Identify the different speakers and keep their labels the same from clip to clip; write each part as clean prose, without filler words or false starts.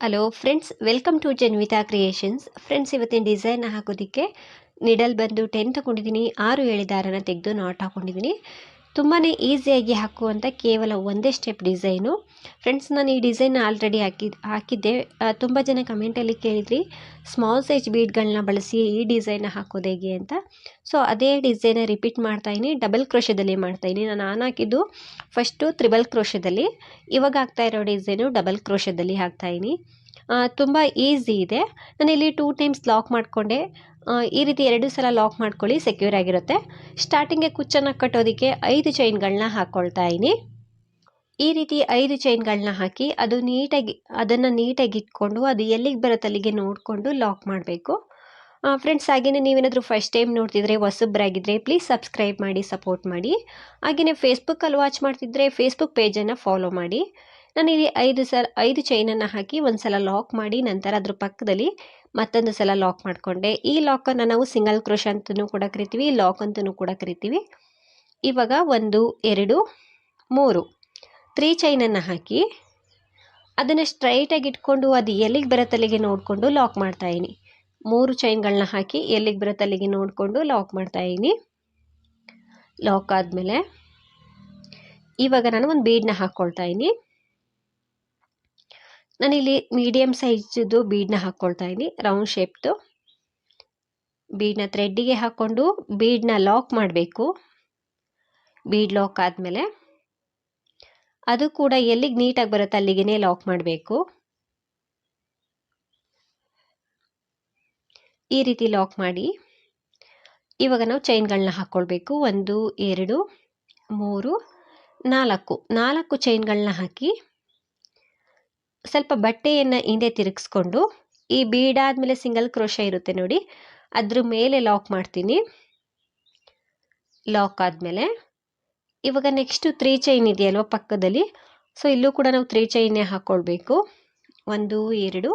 Speaker 1: Hello friends, welcome to Janvitha creations. Friends, ಇವತ್ತಿನ design ಹಾಕೋದಕ್ಕೆ needle ಬಂದು 10 ತಗೊಂಡಿದ್ದೀನಿ. 6 ಎಳೆ ದಾರನ ತೆಗೆದು ನಾಟ್ ಹಾಕೊಂಡಿದ್ದೀನಿ. ತುಂಬಾ ಈಸಿಯಾಗಿ ಹಾಕುವಂಥ ಕೇವಲ ಒಂದೇ ಸ್ಟೆಪ್ ಡಿಸೈನು. ಫ್ರೆಂಡ್ಸ್, ನಾನು ಈ ಡಿಸೈನ್ ಆಲ್ರೆಡಿ ಹಾಕಿದ್ದೆ. ತುಂಬ ಜನ ಕಮೆಂಟಲ್ಲಿ ಕೇಳಿದ್ರಿ ಸ್ಮಾಲ್ ಸೈಜ್ ಬೀಡ್ಗಳನ್ನ ಬಳಸಿ ಈ ಡಿಸೈನ್ ಹಾಕೋದು ಹೇಗೆ ಅಂತ. ಸೊ ಅದೇ ಡಿಸೈನ ರಿಪೀಟ್ ಮಾಡ್ತಾಯಿನಿ. ಡಬಲ್ ಕ್ರೋಶದಲ್ಲಿ ಮಾಡ್ತಾಯಿನಿ. ನಾನು ಹಾಕಿದ್ದು ಫಸ್ಟು ತ್ರಿಬಲ್ ಕ್ರೋಶದಲ್ಲಿ, ಇವಾಗ ಹಾಕ್ತಾ ಇರೋ ಡಿಸೈನು ಡಬಲ್ ಕ್ರೋಶದಲ್ಲಿ ಹಾಕ್ತಾಯಿನಿ. ತುಂಬ ಈಸಿ ಇದೆ. ನಾನಿಲ್ಲಿ 2 ಟೈಮ್ಸ್ ಲಾಕ್ ಮಾಡಿಕೊಂಡೆ. ಈ ರೀತಿ 2 ಸಲ ಲಾಕ್ ಮಾಡ್ಕೊಳ್ಳಿ, ಸೆಕ್ಯೂರ್ ಆಗಿರುತ್ತೆ. ಸ್ಟಾರ್ಟಿಂಗ್ಗೆ ಕುಚ್ಚನ್ನು ಕಟ್ಟೋದಕ್ಕೆ 5 ಚೈನ್ಗಳನ್ನ ಹಾಕ್ಕೊಳ್ತಾ ಇದ್ದೀನಿ. ಈ ರೀತಿ 5 ಚೈನ್ಗಳನ್ನ ಹಾಕಿ ಅದನ್ನು ನೀಟಾಗಿ ಇಟ್ಕೊಂಡು ಅದು ಎಲ್ಲಿಗೆ ಬರುತ್ತೆ ಅಲ್ಲಿಗೆ ನೋಡಿಕೊಂಡು ಲಾಕ್ ಮಾಡಬೇಕು. ಫ್ರೆಂಡ್ಸ್, ಹಾಗೆಯೇ ನೀವೇನಾದರೂ ಫಸ್ಟ್ ಟೈಮ್ ನೋಡ್ತಿದ್ರೆ, ಹೊಸಬ್ರಾಗಿದ್ದರೆ ಪ್ಲೀಸ್ ಸಬ್ಸ್ಕ್ರೈಬ್ ಮಾಡಿ, ಸಪೋರ್ಟ್ ಮಾಡಿ. ಹಾಗೆಯೇ ಫೇಸ್ಬುಕ್ಕಲ್ಲಿ ವಾಚ್ ಮಾಡ್ತಿದ್ರೆ ಫೇಸ್ಬುಕ್ ಪೇಜನ್ನು ಫಾಲೋ ಮಾಡಿ. ನಾನಿಲ್ಲಿ 5 ಚೈನನ್ನು ಹಾಕಿ ಒಂದು ಸಲ ಲಾಕ್ ಮಾಡಿ, ನಂತರ ಅದ್ರ ಪಕ್ಕದಲ್ಲಿ ಮತ್ತೊಂದು ಸಲ ಲಾಕ್ ಮಾಡಿಕೊಂಡೆ. ಈ ಲಾಕನ್ನು ನಾವು ಸಿಂಗಲ್ ಕ್ರೋಶ ಅಂತಲೂ ಕೂಡ ಕರಿತೀವಿ, ಲಾಕ್ ಅಂತಲೂ ಕೂಡ ಕರಿತೀವಿ. ಇವಾಗ 1 2 3 3 ಚೈನನ್ನು ಹಾಕಿ ಅದನ್ನು ಸ್ಟ್ರೈಟಾಗಿ ಇಟ್ಕೊಂಡು ಅದು ಎಲ್ಲಿಗೆ ಬರುತ್ತೆ ಅಲ್ಲಿಗೆ ನೋಡಿಕೊಂಡು ಲಾಕ್ ಮಾಡ್ತಾಯಿದ್ದೀನಿ. 3 ಚೈನ್ಗಳನ್ನ ಹಾಕಿ ಎಲ್ಲಿಗೆ ಬರುತ್ತೆ ಅಲ್ಲಿಗೆ ನೋಡಿಕೊಂಡು ಲಾಕ್ ಮಾಡ್ತಾಯಿದ್ದೀನಿ. ಲಾಕ್ ಆದಮೇಲೆ ಇವಾಗ ನಾನು ಒಂದು ಬೀಡನ್ನ ಹಾಕ್ಕೊಳ್ತಾ ಇದ್ದೀನಿ. ನಾನಿಲ್ಲಿ ಮೀಡಿಯಮ್ ಸೈಜ್ದು ಬೀಡನ್ನ ಹಾಕ್ಕೊಳ್ತಾ ಇದ್ದೀನಿ, ರೌಂಡ್ ಶೇಪ್ದು ಬೀಡನ್ನ ಥ್ರೆಡ್ಡಿಗೆ ಹಾಕ್ಕೊಂಡು ಬೀಡನ್ನ ಲಾಕ್ ಮಾಡಬೇಕು. ಬೀಡ್ ಲಾಕ್ ಆದಮೇಲೆ ಅದು ಕೂಡ ಎಲ್ಲಿಗೆ ನೀಟಾಗಿ ಬರುತ್ತೆ ಅಲ್ಲಿಗೆ ಲಾಕ್ ಮಾಡಬೇಕು. ಈ ರೀತಿ ಲಾಕ್ ಮಾಡಿ ಇವಾಗ ನಾವು ಚೈನ್ಗಳನ್ನ ಹಾಕ್ಕೊಳ್ಬೇಕು. 1 2 3 4 ಚೈನ್ಗಳನ್ನ ಹಾಕಿ ಸ್ವಲ್ಪ ಬಟ್ಟೆಯನ್ನು ಹಿಂದೆ ತಿರುಗಿಸ್ಕೊಂಡು ಈ ಬೀಡಾದಮೇಲೆ ಸಿಂಗಲ್ ಕ್ರೋಶ ಇರುತ್ತೆ ನೋಡಿ, ಅದ್ರ ಮೇಲೆ ಲಾಕ್ ಮಾಡ್ತೀನಿ. ಲಾಕ್ ಆದಮೇಲೆ ಇವಾಗ ನೆಕ್ಸ್ಟು 3 ಚೈನ್ ಇದೆಯಲ್ವ ಪಕ್ಕದಲ್ಲಿ, ಸೊ ಇಲ್ಲೂ ಕೂಡ ನಾವು 3 ಚೈನ್ನೇ ಹಾಕ್ಕೊಳ್ಬೇಕು. 1 2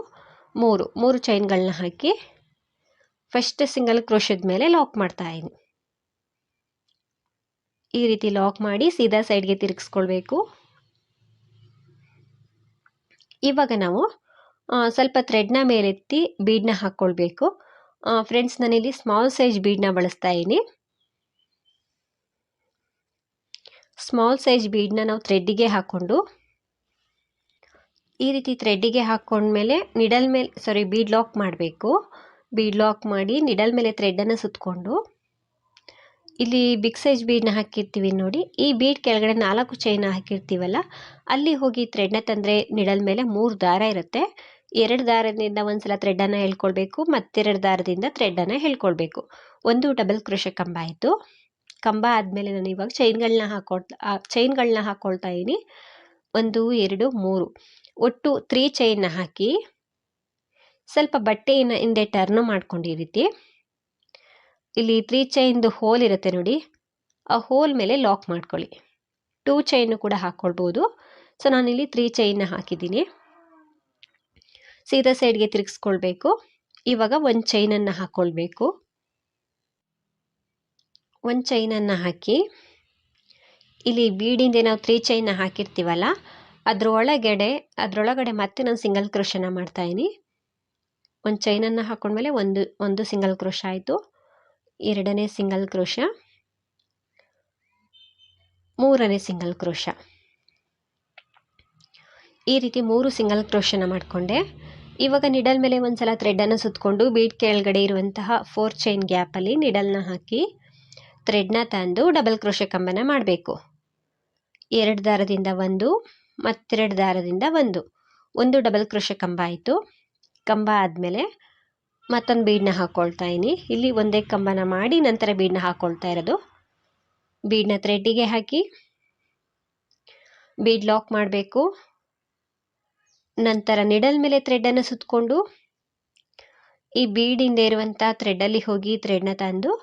Speaker 1: 3 ಚೈನ್ಗಳನ್ನ ಹಾಕಿ ಫಸ್ಟ್ ಸಿಂಗಲ್ ಕ್ರೋಶದ ಮೇಲೆ ಲಾಕ್ ಮಾಡ್ತಾಯಿದ್ದೀನಿ. ಈ ರೀತಿ ಲಾಕ್ ಮಾಡಿ ಸೀದಾ ಸೈಡ್ಗೆ ತಿರುಗಿಸ್ಕೊಳ್ಬೇಕು. ಇವಾಗ ನಾವು ಸ್ವಲ್ಪ ಥ್ರೆಡ್ನ ಮೇಲೆತ್ತಿ ಬೀಡನ್ನ ಹಾಕ್ಕೊಳ್ಬೇಕು. ಫ್ರೆಂಡ್ಸ್, ನಾನಿಲ್ಲಿ ಸ್ಮಾಲ್ ಸೈಜ್ ಬೀಡನ್ನ ಬಳಸ್ತಾ ಇದ್ದೀನಿ. ಸ್ಮಾಲ್ ಸೈಜ್ ಬೀಡನ್ನ ನಾವು ಥ್ರೆಡ್ಡಿಗೆ ಹಾಕ್ಕೊಂಡು ಈ ರೀತಿ ಥ್ರೆಡ್ಡಿಗೆ ಹಾಕ್ಕೊಂಡ್ಮೇಲೆ ಬೀಡ್ ಲಾಕ್ ಮಾಡಬೇಕು. ಬೀಡ್ ಲಾಕ್ ಮಾಡಿ ನಿಡಲ್ ಮೇಲೆ ಥ್ರೆಡ್ಡನ್ನು ಸುತ್ತಕೊಂಡು ಇಲ್ಲಿ ಬಿಗ್ ಸೈಜ್ ಬೀಡನ್ನ ಹಾಕಿರ್ತೀವಿ ನೋಡಿ, ಈ ಬೀಡ್ ಕೆಳಗಡೆ 4 ಚೈನ ಹಾಕಿರ್ತೀವಲ್ಲ, ಅಲ್ಲಿ ಹೋಗಿ ಥ್ರೆಡ್ನ ತಂದರೆ ನಿಡಲ್ ಮೇಲೆ 3 ದಾರ ಇರುತ್ತೆ. 2 ದಾರದಿಂದ ಒಂದು ಸಲ ಥ್ರೆಡ್ಡನ್ನು ಹೇಳ್ಕೊಳ್ಬೇಕು, ಮತ್ತೆರಡು ದಾರದಿಂದ ಥ್ರೆಡ್ಡನ್ನು ಹೇಳ್ಕೊಳ್ಬೇಕು. 1 ಡಬಲ್ ಕ್ರೋಶ ಕಂಬ ಆಯಿತು. ಕಂಬ ಆದಮೇಲೆ ನಾನು ಇವಾಗ ಚೈನ್ಗಳನ್ನ ಹಾಕ್ಕೊಳ್ತಾ ಇದ್ದೀನಿ. 1 2 3 ಒಟ್ಟು 3 ಚೈನ್ನ ಹಾಕಿ ಸ್ವಲ್ಪ ಬಟ್ಟೆಯನ್ನು ಹಿಂದೆ ಟರ್ನ್ ಮಾಡ್ಕೊಂಡು ಈ ರೀತಿ ಇಲ್ಲಿ 3 ಚೈನ್ದು ಹೋಲ್ ಇರುತ್ತೆ ನೋಡಿ, ಆ ಹೋಲ್ ಮೇಲೆ ಲಾಕ್ ಮಾಡ್ಕೊಳ್ಳಿ. 2 ಚೈನು ಕೂಡ ಹಾಕ್ಕೊಳ್ಬೋದು. ಸೊ ನಾನಿಲ್ಲಿ 3 ಚೈನ್ನ ಹಾಕಿದ್ದೀನಿ. ಸೀದಾ ಸೈಡ್ಗೆ ತಿರುಗಿಸ್ಕೊಳ್ಬೇಕು. ಇವಾಗ 1 ಚೈನನ್ನು ಹಾಕ್ಕೊಳ್ಬೇಕು. 1 ಚೈನನ್ನು ಹಾಕಿ ಇಲ್ಲಿ ಬೀಡಿಂದ ನಾವು 3 ಚೈನ್ನ ಹಾಕಿರ್ತೀವಲ್ಲ, ಅದರೊಳಗಡೆ ಮತ್ತೆ ನಾನು ಸಿಂಗಲ್ ಕ್ರೋಶನ ಮಾಡ್ತಾಯಿದ್ದೀನಿ. 1 ಚೈನನ್ನು ಹಾಕ್ಕೊಂಡ್ಮೇಲೆ ಒಂದು ಸಿಂಗಲ್ ಕ್ರೋಶ ಆಯಿತು. 2ನೇ ಸಿಂಗಲ್ ಕ್ರೋಶ, 3ನೇ ಸಿಂಗಲ್ ಕ್ರೋಶ. ಈ ರೀತಿ 3 ಸಿಂಗಲ್ ಕ್ರೋಶನ ಮಾಡಿಕೊಂಡೆ. ಇವಾಗ ನಿಡಲ್ ಮೇಲೆ ಒಂದು ಸಲ ಥ್ರೆಡ್ಡನ್ನು ಸುತ್ತಕೊಂಡು ಬೀಡ್ ಕೆಳಗಡೆ ಇರುವಂತಹ 4 ಚೈನ್ ಗ್ಯಾಪಲ್ಲಿ ನಿಡಲ್ನ ಹಾಕಿ ಥ್ರೆಡ್ನ ತಂದು ಡಬಲ್ ಕ್ರೋಶ ಕಂಬನ ಮಾಡಬೇಕು. 2 ದಾರದಿಂದ 1, ಮತ್ತೆರಡು ದಾರದಿಂದ 1 ಡಬಲ್ ಕ್ರೋಶ ಕಂಬ ಆಯಿತು. ಕಂಬ ಆದಮೇಲೆ ಮತ್ತೊಂದು ಬೀಡನ್ನ ಹಾಕ್ಕೊಳ್ತಾ ಇದ್ದೀನಿ. ಇಲ್ಲಿ ಒಂದೇ ಕಂಬನ ಮಾಡಿ ನಂತರ ಬೀಡನ್ನ ಹಾಕ್ಕೊಳ್ತಾ ಇರೋದು. ಬೀಡನ್ನ ಥ್ರೆಡ್ಡಿಗೆ ಹಾಕಿ ಬೀಡ್ ಲಾಕ್ ಮಾಡಬೇಕು. ನಂತರ ನಿಡಲ್ ಮೇಲೆ ಥ್ರೆಡ್ಡನ್ನು ಸುತ್ತಕೊಂಡು ಈ ಬೀಡಿಂದ ಇರುವಂಥ ಥ್ರೆಡ್ಡಲ್ಲಿ ಹೋಗಿ ಥ್ರೆಡ್ನ ತಂದು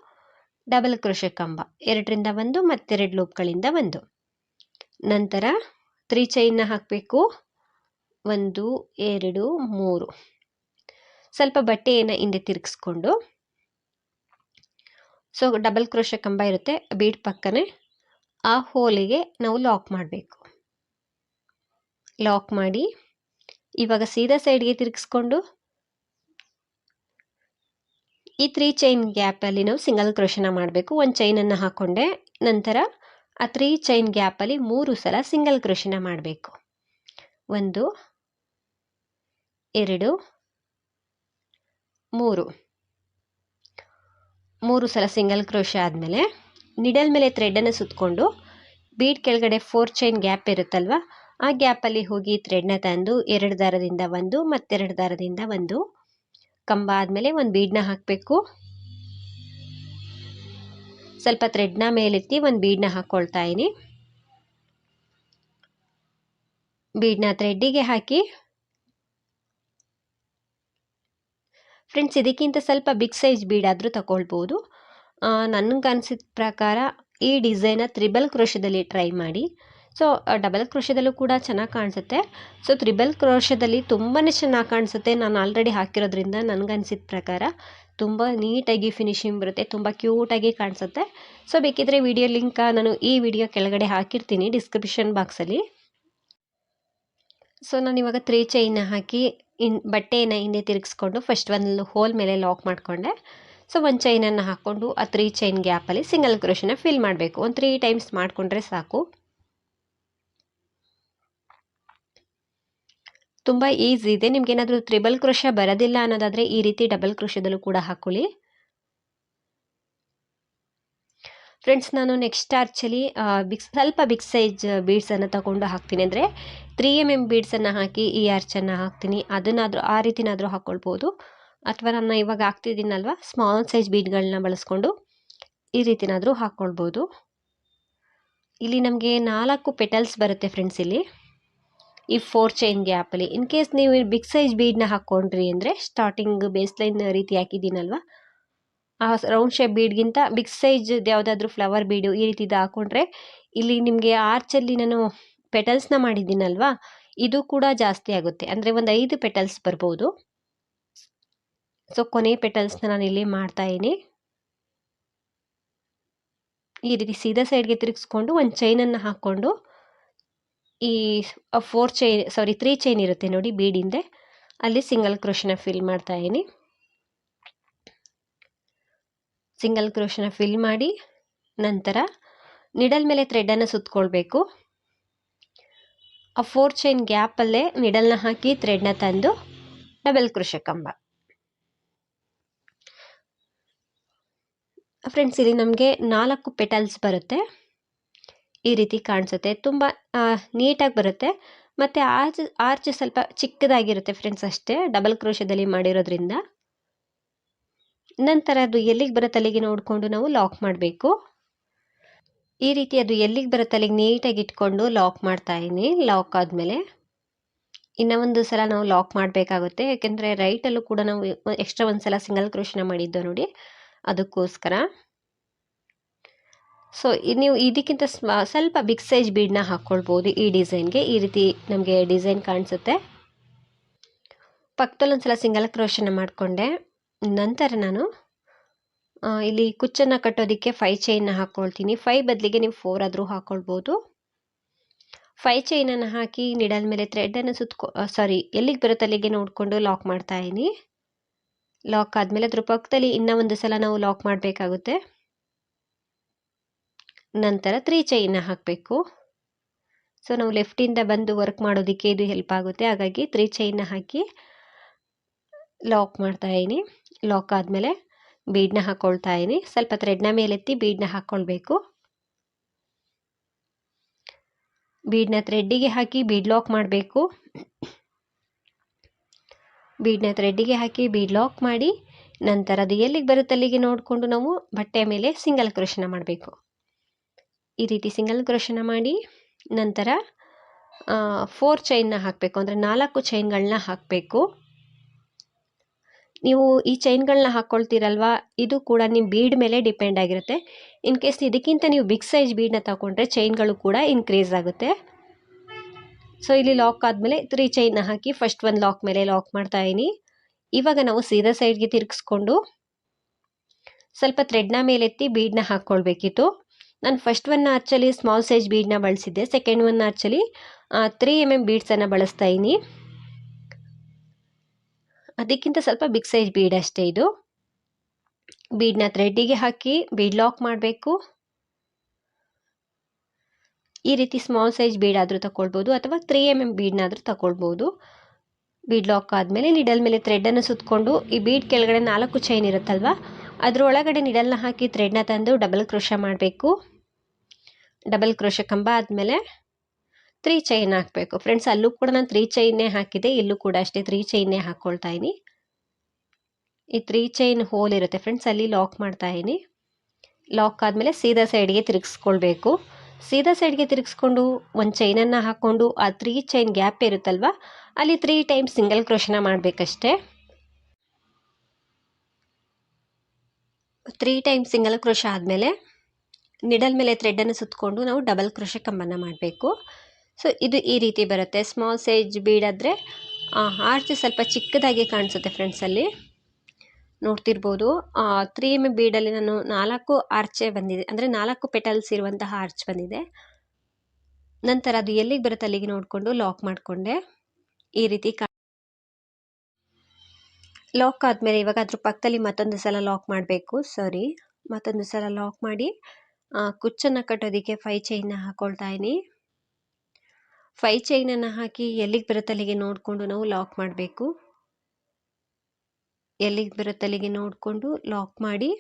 Speaker 1: ಡಬಲ್ ಕ್ರೋಶ ಕಂಬ 2ರಿಂದ 1, ಮತ್ತೆರಡು ಲೂಪ್ಗಳಿಂದ 1. ನಂತರ 3 ಚೈನ್ನ ಹಾಕಬೇಕು. 1 2 3 ಸ್ವಲ್ಪ ಬಟ್ಟೆಯನ್ನು ಹಿಂದೆ ತಿರುಗಿಸ್ಕೊಂಡು, ಸೊ ಡಬಲ್ ಕ್ರೋಶ ಕಂಬ ಇರುತ್ತೆ ಬೀಡ್ ಪಕ್ಕನೆ, ಆ ಹೋಲಿಗೆ ನಾವು ಲಾಕ್ ಮಾಡಬೇಕು. ಲಾಕ್ ಮಾಡಿ ಇವಾಗ ಸೀದಾ ಸೈಡ್ಗೆ ತಿರುಗಿಸ್ಕೊಂಡು ಈ 3 ಚೈನ್ ಗ್ಯಾಪಲ್ಲಿ ನಾವು ಸಿಂಗಲ್ ಕ್ರೋಶನ ಮಾಡಬೇಕು. ಒಂದು ಚೈನನ್ನು ಹಾಕ್ಕೊಂಡೆ, ನಂತರ ಆ 3 ಚೈನ್ ಗ್ಯಾಪಲ್ಲಿ 3 ಸಲ ಸಿಂಗಲ್ ಕ್ರೋಶನ ಮಾಡಬೇಕು. 1 2 3 3 ಸಲ ಸಿಂಗಲ್ ಕ್ರೋಶ ಆದಮೇಲೆ ನಿಡಲ್ ಮೇಲೆ ಥ್ರೆಡನ್ನು ಸುತ್ತಕೊಂಡು ಬೀಡ್ ಕೆಳಗಡೆ 4 ಚೈನ್ ಗ್ಯಾಪ್ ಇರುತ್ತಲ್ವ, ಆ ಗ್ಯಾಪಲ್ಲಿ ಹೋಗಿ ಥ್ರೆಡ್ನ ತಂದು 2 ದಾರದಿಂದ 1 ಮತ್ತೆರಡು ದಾರದಿಂದ 1 ಕಂಬ ಆದಮೇಲೆ ಒಂದು ಬೀಡನ್ನ ಹಾಕಬೇಕು. ಸ್ವಲ್ಪ ಥ್ರೆಡ್ನ ಮೇಲೆತ್ತಿ ಒಂದು ಬೀಡನ್ನ ಹಾಕ್ಕೊಳ್ತಾ ಇದ್ದೀನಿ. ಬೀಡನ್ನ ಥ್ರೆಡ್ಡಿಗೆ ಹಾಕಿ ಫ್ರೆಂಡ್ಸ್, ಇದಕ್ಕಿಂತ ಸ್ವಲ್ಪ ಬಿಗ್ ಸೈಜ್ ಬೀಡಾದರೂ ತಗೊಳ್ಬೋದು. ನನಗೆ ಅನಿಸಿದ ಪ್ರಕಾರ ಈ ಡಿಸೈನ ತ್ರಿಬಲ್ ಕ್ರೋಶದಲ್ಲಿ ಟ್ರೈ ಮಾಡಿ. ಸೊ ಡಬಲ್ ಕ್ರೋಶದಲ್ಲೂ ಕೂಡ ಚೆನ್ನಾಗಿ ಕಾಣಿಸುತ್ತೆ. ಸೊ ತ್ರಿಬಲ್ ಕ್ರೋಶದಲ್ಲಿ ತುಂಬಾ ಚೆನ್ನಾಗಿ ಕಾಣಿಸುತ್ತೆ. ನಾನು ಆಲ್ರೆಡಿ ಹಾಕಿರೋದ್ರಿಂದ ನನಗನ್ಸಿದ ಪ್ರಕಾರ ತುಂಬ ನೀಟಾಗಿ ಫಿನಿಶಿಂಗ್ ಬರುತ್ತೆ, ತುಂಬ ಕ್ಯೂಟಾಗಿ ಕಾಣಿಸುತ್ತೆ. ಸೊ ಬೇಕಿದ್ರೆ ವಿಡಿಯೋ ಲಿಂಕ್ ನಾನು ಈ ವಿಡಿಯೋ ಕೆಳಗಡೆ ಹಾಕಿರ್ತೀನಿ ಡಿಸ್ಕ್ರಿಪ್ಷನ್ ಬಾಕ್ಸಲ್ಲಿ. ಸೊ ನಾನು ಇವಾಗ 3 ಚೈನ್ನ ಹಾಕಿ ಬಟ್ಟೆಯನ್ನು ಹಿಂದೆ ತಿರುಗಿಸ್ಕೊಂಡು ಫಸ್ಟ್ ಒಂದು ಹೋಲ್ ಮೇಲೆ ಲಾಕ್ ಮಾಡಿಕೊಂಡೆ. ಸೊ ಒಂದು ಚೈನನ್ನು ಹಾಕ್ಕೊಂಡು ಆ 3 ಚೈನ್ ಗ್ಯಾಪಲ್ಲಿ ಸಿಂಗಲ್ ಕ್ರೋಶನ ಫಿಲ್ ಮಾಡಬೇಕು. ಒಂದು 3 ಟೈಮ್ಸ್ ಮಾಡಿಕೊಂಡ್ರೆ ಸಾಕು. ತುಂಬ ಈಸಿ ಇದೆ. ನಿಮ್ಗೇನಾದರೂ ತ್ರಿಬಲ್ ಕ್ರೋಶ ಬರೋದಿಲ್ಲ ಅನ್ನೋದಾದರೆ ಈ ರೀತಿ ಡಬಲ್ ಕ್ರೋಶದಲ್ಲೂ ಕೂಡ ಹಾಕ್ಕೊಳ್ಳಿ. ಫ್ರೆಂಡ್ಸ್, ನಾನು ನೆಕ್ಸ್ಟ್ ಆರ್ಚಲ್ಲಿ ಸ್ವಲ್ಪ ಬಿಗ್ ಸೈಜ್ ಬೀಡ್ಸನ್ನು ತಗೊಂಡು ಹಾಕ್ತೀನಿ. ಅಂದರೆ 3mm ಬೀಡ್ಸನ್ನು ಹಾಕಿ ಈ ಆರ್ಚನ್ನು ಹಾಕ್ತೀನಿ. ಅದನ್ನಾದರೂ ಆ ರೀತಿನಾದರೂ ಹಾಕ್ಕೊಳ್ಬೋದು, ಅಥವಾ ನಾನು ಇವಾಗ ಹಾಕ್ತಿದ್ದೀನಲ್ವ ಸ್ಮಾಲ್ ಸೈಜ್ ಬೀಡ್ಗಳನ್ನ ಬಳಸ್ಕೊಂಡು ಈ ರೀತಿನಾದರೂ ಹಾಕ್ಕೊಳ್ಬೋದು. ಇಲ್ಲಿ ನಮಗೆ 4 ಪೆಟಲ್ಸ್ ಬರುತ್ತೆ ಫ್ರೆಂಡ್ಸ್. ಇಲ್ಲಿ ಈ 4 ಚೈನ್ ಗ್ಯಾಪಲ್ಲಿ ಇನ್ ಕೇಸ್ ನೀವು ಬಿಗ್ ಸೈಜ್ ಬೀಡನ್ನ ಹಾಕ್ಕೊಂಡ್ರಿ ಅಂದರೆ ಸ್ಟಾರ್ಟಿಂಗ್ ಬೇಸ್ಲೈನ್ ರೀತಿ ಹಾಕಿದ್ದೀನಲ್ವ, ಆ ರೌಂಡ್ ಶೇಪ್ ಬೀಡ್ಗಿಂತ ಬಿಗ್ ಸೈಜ್ ಯಾವುದಾದ್ರೂ ಫ್ಲವರ್ ಬೀಡು ಈ ರೀತಿದು ಹಾಕ್ಕೊಂಡ್ರೆ ಇಲ್ಲಿ ನಿಮಗೆ ಆರ್ಚಲ್ಲಿ ನಾನು ಪೆಟಲ್ಸ್ನ ಮಾಡಿದ್ದೀನಲ್ವ, ಇದು ಕೂಡ ಜಾಸ್ತಿ ಆಗುತ್ತೆ. ಅಂದರೆ ಒಂದು 5 ಪೆಟಲ್ಸ್ ಬರ್ಬೋದು. ಸೊ ಕೊನೆ ಪೆಟಲ್ಸ್ನ ನಾನು ಇಲ್ಲಿ ಮಾಡ್ತಾ ಇದ್ದೀನಿ. ಈ ರೀತಿ ಸೀದಾ ಸೈಡ್ಗೆ ತಿರುಗಿಸ್ಕೊಂಡು ಒಂದು ಚೈನನ್ನು ಹಾಕ್ಕೊಂಡು ಈ 3 ಚೈನ್ ಇರುತ್ತೆ ನೋಡಿ ಬೀಡಿಂದೆ, ಅಲ್ಲಿ ಸಿಂಗಲ್ ಕ್ರೋಶನ ಫಿಲ್ ಮಾಡ್ತಾ ಇದ್ದೀನಿ. ಸಿಂಗಲ್ ಕ್ರೋಶನ ಫಿಲ್ ಮಾಡಿ ನಂತರ ನಿಡಲ್ ಮೇಲೆ ಥ್ರೆಡನ್ನು ಸುತ್ತಕೊಳ್ಬೇಕು. ಆ 4 ಚೈನ್ ಗ್ಯಾಪಲ್ಲೇ ನಿಡಲ್ನ ಹಾಕಿ ಥ್ರೆಡ್ನ ತಂದು ಡಬಲ್ ಕ್ರೋಶ ಕಂಬ. ಫ್ರೆಂಡ್ಸ್, ಇಲ್ಲಿ ನಮಗೆ 4 ಪೆಟಲ್ಸ್ ಬರುತ್ತೆ. ಈ ರೀತಿ ಕಾಣಿಸುತ್ತೆ, ತುಂಬ ನೀಟಾಗಿ ಬರುತ್ತೆ. ಮತ್ತು ಆರ್ಚ್ ಸ್ವಲ್ಪ ಚಿಕ್ಕದಾಗಿರುತ್ತೆ ಫ್ರೆಂಡ್ಸ್, ಅಷ್ಟೇ ಡಬಲ್ ಕ್ರೋಶದಲ್ಲಿ ಮಾಡಿರೋದ್ರಿಂದ. ನಂತರ ಅದು ಎಲ್ಲಿಗೆ ಬರುತ್ತೆ ಅಲ್ಲಿಗೆ ನೋಡಿಕೊಂಡು ನಾವು ಲಾಕ್ ಮಾಡಬೇಕು. ಈ ರೀತಿ ಅದು ಎಲ್ಲಿಗೆ ಬರುತ್ತೆ ಅಲ್ಲಿಗೆ ನೀಟಾಗಿ ಇಟ್ಕೊಂಡು ಲಾಕ್ ಮಾಡ್ತಾ ಇದ್ದೀನಿ. ಲಾಕ್ ಆದಮೇಲೆ ಇನ್ನೂ ಒಂದು ಸಲ ನಾವು ಲಾಕ್ ಮಾಡಬೇಕಾಗುತ್ತೆ, ಯಾಕೆಂದರೆ ರೈಟಲ್ಲೂ ಕೂಡ ನಾವು ಎಕ್ಸ್ಟ್ರಾ ಒಂದು ಸಲ ಸಿಂಗಲ್ ಕ್ರೋಶನ ಮಾಡಿದ್ದು ನೋಡಿ, ಅದಕ್ಕೋಸ್ಕರ. ಸೊ ನೀವು ಇದಕ್ಕಿಂತ ಸ್ವಲ್ಪ ಬಿಗ್ ಸೈಜ್ ಬೀಡನ್ನ ಹಾಕ್ಕೊಳ್ಬೋದು ಈ ಡಿಸೈನ್ಗೆ. ಈ ರೀತಿ ನಮಗೆ ಡಿಸೈನ್ ಕಾಣಿಸುತ್ತೆ. ಪಕ್ಕದಲ್ಲಿ ಒಂದು ಸಲ ಸಿಂಗಲ್ ಕ್ರೋಶನ ಮಾಡಿಕೊಂಡೆ. ನಂತರ ನಾನು ಇಲ್ಲಿ ಕುಚ್ಚನ್ನು ಕಟ್ಟೋದಕ್ಕೆ 5 ಚೈನ್ನ ಹಾಕ್ಕೊಳ್ತೀನಿ. 5 ಬದಲಿಗೆ ನೀವು 4 ಆದರೂ ಹಾಕ್ಕೊಳ್ಬೋದು. 5 ಚೈನನ್ನು ಹಾಕಿ ನಿಡಲ್ ಮೇಲೆ ಥ್ರೆಡನ್ನು ಎಲ್ಲಿಗೆ ಬರುತ್ತೆ ಅಲ್ಲಿಗೆ ನೋಡಿಕೊಂಡು ಲಾಕ್ ಮಾಡ್ತಾ ಇದ್ದೀನಿ. ಲಾಕ್ ಆದಮೇಲೆ ಅದ್ರ ಪಕ್ಕದಲ್ಲಿ ಇನ್ನೂ ಒಂದು ಸಲ ನಾವು ಲಾಕ್ ಮಾಡಬೇಕಾಗುತ್ತೆ. ನಂತರ 3 ಚೈನ್ನ ಹಾಕಬೇಕು. ಸೊ ನಾವು ಲೆಫ್ಟಿಂದ ಬಂದು ವರ್ಕ್ ಮಾಡೋದಕ್ಕೆ ಇದು ಹೆಲ್ಪ್ ಆಗುತ್ತೆ, ಹಾಗಾಗಿ 3 ಚೈನ್ನ ಹಾಕಿ ಲಾಕ್ ಮಾಡ್ತಾ ಇದ್ದೀನಿ. ಲಾಕ್ ಆದಮೇಲೆ ಬೀಡನ್ನ ಹಾಕ್ಕೊಳ್ತಾ ಇದ್ದೀನಿ. ಸ್ವಲ್ಪ ಥ್ರೆಡ್ನ ಮೇಲೆತ್ತಿ ಬೀಡನ್ನ ಹಾಕ್ಕೊಳ್ಬೇಕು. ಬೀಡನ್ನ ಥ್ರೆಡ್ಡಿಗೆ ಹಾಕಿ ಬೀಡ್ ಲಾಕ್ ಮಾಡಬೇಕು. ಬೀಡನ್ನ ಥ್ರೆಡ್ಡಿಗೆ ಹಾಕಿ ಬೀಡ್ ಲಾಕ್ ಮಾಡಿ ನಂತರ ಅದು ಎಲ್ಲಿಗೆ ಬರುತ್ತೆ ಅಲ್ಲಿಗೆ ನೋಡಿಕೊಂಡು ನಾವು ಬಟ್ಟೆ ಮೇಲೆ ಸಿಂಗಲ್ ಕ್ರೋಶನ ಮಾಡಬೇಕು. ಈ ರೀತಿ ಸಿಂಗಲ್ ಕ್ರೋಶನ ಮಾಡಿ ನಂತರ 4 ಚೈನ್ನ ಹಾಕಬೇಕು. ಅಂದರೆ 4 ಚೈನ್ಗಳನ್ನ ಹಾಕಬೇಕು. ನೀವು ಈ ಚೈನ್ಗಳನ್ನ ಹಾಕ್ಕೊಳ್ತೀರಲ್ವ, ಇದು ಕೂಡ ನಿಮ್ಮ ಬೀಡ್ ಮೇಲೆ ಡಿಪೆಂಡ್ ಆಗಿರುತ್ತೆ. ಇನ್ ಕೇಸ್ ಇದಕ್ಕಿಂತ ನೀವು ಬಿಗ್ ಸೈಜ್ ಬೀಡನ್ನ ತಗೊಂಡ್ರೆ ಚೈನ್ಗಳು ಕೂಡ ಇನ್ಕ್ರೀಸ್ ಆಗುತ್ತೆ. ಸೊ ಇಲ್ಲಿ ಲಾಕ್ ಆದಮೇಲೆ 3 ಚೈನ್ನ ಹಾಕಿ ಫಸ್ಟ್ ಒಂದು ಲಾಕ್ ಮೇಲೆ ಲಾಕ್ ಮಾಡ್ತಾ ಇದ್ದೀನಿ. ಇವಾಗ ನಾವು ಸೀದಾ ಸೈಡ್ಗೆ ತಿರುಗಿಸ್ಕೊಂಡು ಸ್ವಲ್ಪ ಥ್ರೆಡ್ನ ಮೇಲೆತ್ತಿ ಬೀಡನ್ನ ಹಾಕ್ಕೊಳ್ಬೇಕಿತ್ತು. ನಾನು ಫಸ್ಟ್ ಒನ್ ಆರ್ಚಲ್ಲಿ ಸ್ಮಾಲ್ ಸೈಜ್ ಬೀಡನ್ನ ಬಳಸಿದ್ದೆ. ಸೆಕೆಂಡ್ ಒನ್ ಆರ್ಚಲ್ಲಿ 3mm ಬೀಡ್ಸನ್ನು ಬಳಸ್ತಾ ಇದ್ದೀನಿ. ಅದಕ್ಕಿಂತ ಸ್ವಲ್ಪ ಬಿಗ್ ಸೈಜ್ ಬೀಡ್ ಅಷ್ಟೇ ಇದು. ಬೀಡ್ನ ಥ್ರೆಡ್ಡಿಗೆ ಹಾಕಿ ಬೀಡ್ ಲಾಕ್ ಮಾಡಬೇಕು. ಈ ರೀತಿ ಸ್ಮಾಲ್ ಸೈಜ್ ಬೀಡ್ ಆದರೂ ತಗೊಳ್ಬೋದು ಅಥವಾ 3 mm ಬೀಡ್ನಾದರೂ ತಗೊಳ್ಬೋದು. ಬೀಡ್ ಲಾಕ್ ಆದಮೇಲೆ ನಿಡಲ್ ಮೇಲೆ ಥ್ರೆಡ್ಡನ್ನು ಸುತ್ತಕೊಂಡು ಈ ಬೀಡ್ ಕೆಳಗಡೆ 4 ಚೈನ್ ಇರುತ್ತಲ್ವ, ಅದರೊಳಗಡೆ ನಿಡಲ್ನ ಹಾಕಿ ಥ್ರೆಡ್ನ ತಂದು ಡಬಲ್ ಕ್ರೋಶ ಮಾಡಬೇಕು. ಡಬಲ್ ಕ್ರೋಶ ಕಂಬ ಆದಮೇಲೆ 3 ಚೈನ್ ಹಾಕಬೇಕು. ಫ್ರೆಂಡ್ಸ್, ಅಲ್ಲೂ ಕೂಡ ನಾನು 3 ಚೈನ್ನೇ ಹಾಕಿದೆ, ಇಲ್ಲೂ ಕೂಡ ಅಷ್ಟೇ 3 ಚೈನ್ನೇ ಹಾಕ್ಕೊಳ್ತಾ ಇದ್ದೀನಿ. ಈ 3 ಚೈನ್ ಹೋಲ್ ಇರುತ್ತೆ ಫ್ರೆಂಡ್ಸ್, ಅಲ್ಲಿ ಲಾಕ್ ಮಾಡ್ತಾ ಇದ್ದೀನಿ. ಲಾಕ್ ಆದಮೇಲೆ ಸೀದಾ ಸೈಡ್ಗೆ ತಿರುಗಿಸ್ಕೊಳ್ಬೇಕು. ಸೀದಾ ಸೈಡ್ಗೆ ತಿರುಗಿಸ್ಕೊಂಡು ಒಂದು ಚೈನನ್ನು ಹಾಕ್ಕೊಂಡು ಆ 3 ಚೈನ್ ಗ್ಯಾಪ್ ಇರುತ್ತಲ್ವ, ಅಲ್ಲಿ 3 ಟೈಮ್ ಸಿಂಗಲ್ ಕ್ರೋಶನ ಮಾಡಬೇಕಷ್ಟೇ. 3 ಟೈಮ್ ಸಿಂಗಲ್ ಕ್ರೋಶ ಆದಮೇಲೆ ನಿಡಲ್ ಮೇಲೆ ಥ್ರೆಡ್ಡನ್ನು ಸುತ್ತಕೊಂಡು ನಾವು ಡಬಲ್ ಕ್ರೋಶ ಕಂಬನ ಮಾಡಬೇಕು. ಸೊ ಇದು ಈ ರೀತಿ ಬರುತ್ತೆ. ಸ್ಮಾಲ್ ಸೈಜ್ ಬೀಡಾದರೆ ಆರ್ಚ್ ಸ್ವಲ್ಪ ಚಿಕ್ಕದಾಗಿ ಕಾಣಿಸುತ್ತೆ ಫ್ರೆಂಡ್ಸ್. ಅಲ್ಲಿ ನೋಡ್ತಿರ್ಬೋದು 3 mm ಬೀಡಲ್ಲಿ ನಾನು 4 ಆರ್ಚೆ ಬಂದಿದೆ, ಅಂದರೆ 4 ಪೆಟಲ್ಸ್ ಇರುವಂತಹ ಆರ್ಚ್ ಬಂದಿದೆ. ನಂತರ ಅದು ಎಲ್ಲಿಗೆ ಬರುತ್ತೆ ಅಲ್ಲಿಗೆ ನೋಡಿಕೊಂಡು ಲಾಕ್ ಮಾಡಿಕೊಂಡೆ. ಈ ರೀತಿ ಲಾಕ್ ಆದಮೇಲೆ ಇವಾಗ ಅದ್ರ ಪಕ್ಕದಲ್ಲಿ ಮತ್ತೊಂದು ಸಲ ಲಾಕ್ ಮಾಡಬೇಕು. ಮತ್ತೊಂದು ಸಲ ಲಾಕ್ ಮಾಡಿ ಕುಚ್ಚನ್ನು ಕಟ್ಟೋದಕ್ಕೆ 5 ಚೈನ್ನ ಹಾಕ್ಕೊಳ್ತಾ ಇದ್ದೀನಿ. 5 ಚೈನನ್ನು ಹಾಕಿ ಎಲ್ಲಿಗೆ ಬರುತ್ತೆ ಅಲ್ಲಿಗೆ ನೋಡಿಕೊಂಡು ನಾವು ಲಾಕ್ ಮಾಡಬೇಕು. ಎಲ್ಲಿಗೆ ಬರುತ್ತೆ ಅಲ್ಲಿಗೆ ನೋಡಿಕೊಂಡು ಲಾಕ್ ಮಾಡಿ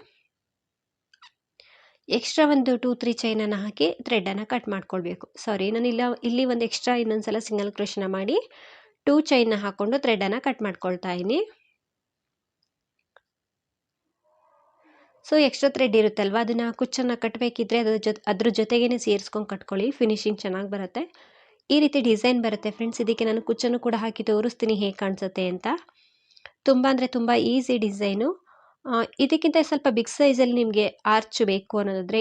Speaker 1: ಎಕ್ಸ್ಟ್ರಾ ಒಂದು 2-3 ಚೈನನ್ನು ಹಾಕಿ ಥ್ರೆಡ್ಡನ್ನು ಕಟ್ ಮಾಡ್ಕೊಳ್ಬೇಕು. ನಾನು ಇಲ್ಲಿ ಒಂದು ಎಕ್ಸ್ಟ್ರಾ ಇನ್ನೊಂದು ಸಲ ಸಿಂಗಲ್ ಕ್ರೋಶನ ಮಾಡಿ 2 ಚೈನ್ನ ಹಾಕ್ಕೊಂಡು ಥ್ರೆಡ್ಡನ್ನು ಕಟ್ ಮಾಡ್ಕೊಳ್ತಾ ಇದ್ದೀನಿ. ಸೊ ಎಕ್ಸ್ಟ್ರಾ ಥ್ರೆಡ್ ಇರುತ್ತಲ್ವ, ಅದನ್ನು ಕುಚ್ಚನ್ನು ಕಟ್ಟಬೇಕಿದ್ರೆ ಅದ್ರ ಜೊತೆಗೇ ಸೇರಿಸ್ಕೊಂಡು ಕಟ್ಕೊಳ್ಳಿ, ಫಿನಿಶಿಂಗ್ ಚೆನ್ನಾಗಿ ಬರುತ್ತೆ. ಈ ರೀತಿ ಡಿಸೈನ್ ಬರುತ್ತೆ ಫ್ರೆಂಡ್ಸ್. ಇದಕ್ಕೆ ನಾನು ಕುಚ್ಚನ್ನು ಕೂಡ ಹಾಕಿ ತೋರಿಸ್ತೀನಿ ಹೇಗೆ ಕಾಣಿಸುತ್ತೆ ಅಂತ. ತುಂಬ ಅಂದರೆ ತುಂಬ ಈಸಿ ಡಿಸೈನು. ಇದಕ್ಕಿಂತ ಸ್ವಲ್ಪ ಬಿಗ್ ಸೈಜಲ್ಲಿ ನಿಮಗೆ ಆರ್ಚ್ ಬೇಕು ಅನ್ನೋದಾದರೆ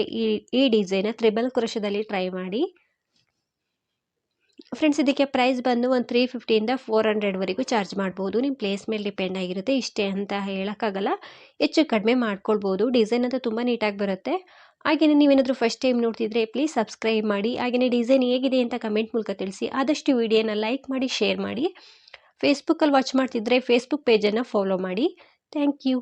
Speaker 1: ಈ ಡಿಸೈನ ತ್ರಿಬಲ್ ಕ್ರೋಶದಲ್ಲಿ ಟ್ರೈ ಮಾಡಿ ಫ್ರೆಂಡ್ಸ್. ಇದಕ್ಕೆ ಪ್ರೈಸ್ ಬಂದು ಒಂದು 350ಇಂದ 400ವರೆಗೂ ಚಾರ್ಜ್ ಮಾಡ್ಬೋದು. ನಿಮ್ಮ ಪ್ಲೇಸ್ ಮೇಲೆ ಡಿಪೆಂಡ್ ಆಗಿರುತ್ತೆ, ಇಷ್ಟೇ ಅಂತ ಹೇಳೋಕ್ಕಾಗಲ್ಲ, ಹೆಚ್ಚು ಕಡಿಮೆ ಮಾಡ್ಕೊಳ್ಬೋದು. ಡಿಸೈನ್ ಅಂತೂ ತುಂಬ ನೀಟಾಗಿ ಬರುತ್ತೆ. ಹಾಗೆಯೇ ನೀವೇನಾದರೂ ಫಸ್ಟ್ ಟೈಮ್ ನೋಡ್ತಿದ್ರೆ ಪ್ಲೀಸ್ ಸಬ್ಸ್ಕ್ರೈಬ್ ಮಾಡಿ. ಹಾಗೆಯೇ ಡಿಸೈನ್ ಹೇಗಿದೆ ಅಂತ ಕಮೆಂಟ್ ಮೂಲಕ ತಿಳಿಸಿ. ಆದಷ್ಟು ವಿಡಿಯೋನ ಲೈಕ್ ಮಾಡಿ, ಶೇರ್ ಮಾಡಿ. ಫೇಸ್ಬುಕ್ಕಲ್ಲಿ ವಾಚ್ ಮಾಡ್ತಿದ್ರೆ ಫೇಸ್ಬುಕ್ ಪೇಜನ್ನು ಫಾಲೋ ಮಾಡಿ. Thank you.